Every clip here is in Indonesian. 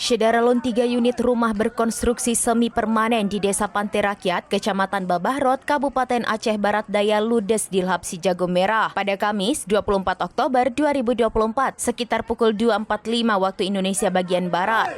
Syederalun 3 unit rumah berkonstruksi semi permanen di Desa Pantai Rakyat, Kecamatan Babahrot, Kabupaten Aceh Barat Daya ludes di Lahap Si Jago Merah pada Kamis 24 Oktober 2024 sekitar pukul 2.45 waktu Indonesia bagian Barat.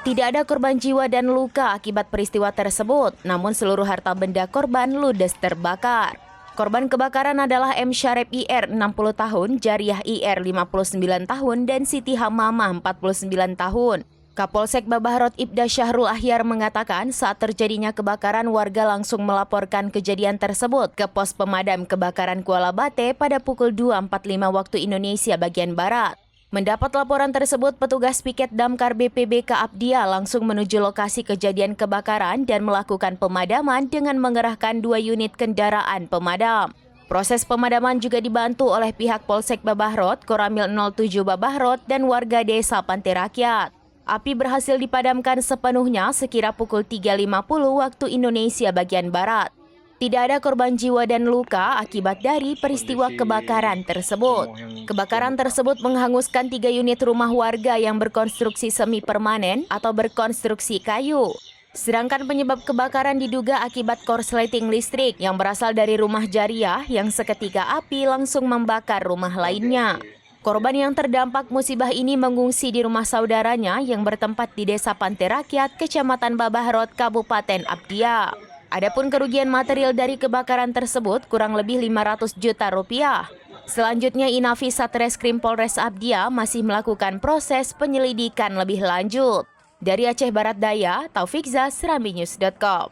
Tidak ada korban jiwa dan luka akibat peristiwa tersebut, namun seluruh harta benda korban ludes terbakar. Korban kebakaran adalah M. Syarif IR 60 tahun, Jariah IR 59 tahun, dan Siti Hamamah 49 tahun. Kapolsek Babahrot Ibda Syahrul Ahyar mengatakan saat terjadinya kebakaran warga langsung melaporkan kejadian tersebut ke pos pemadam kebakaran Kuala Bate pada pukul 2.45 waktu Indonesia bagian Barat. Mendapat laporan tersebut, petugas piket damkar BPBK Abdia langsung menuju lokasi kejadian kebakaran dan melakukan pemadaman dengan mengerahkan 2 unit kendaraan pemadam. Proses pemadaman juga dibantu oleh pihak Polsek Babahrot, Koramil 07 Babahrot, dan warga desa Pantai Rakyat. Api berhasil dipadamkan sepenuhnya sekira pukul 3.50 waktu Indonesia bagian Barat. Tidak ada korban jiwa dan luka akibat dari peristiwa kebakaran tersebut. Kebakaran tersebut menghanguskan 3 unit rumah warga yang berkonstruksi semi permanen atau berkonstruksi kayu. Sedangkan penyebab kebakaran diduga akibat korsleting listrik yang berasal dari rumah Jariah yang seketika api langsung membakar rumah lainnya. Korban yang terdampak musibah ini mengungsi di rumah saudaranya yang bertempat di Desa Pantai Rakyat, Kecamatan Babahrot, Kabupaten Abdia. Adapun kerugian material dari kebakaran tersebut kurang lebih 500 juta rupiah. Selanjutnya Inavi Satreskrim Polres Abdia masih melakukan proses penyelidikan lebih lanjut. Dari Aceh Barat Daya, Taufik Zaz, serambinews.com.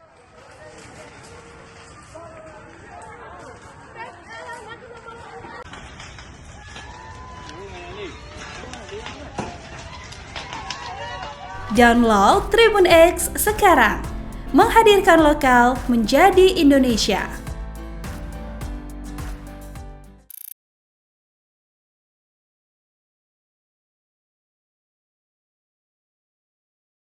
Download Tribun X sekarang, menghadirkan lokal menjadi Indonesia.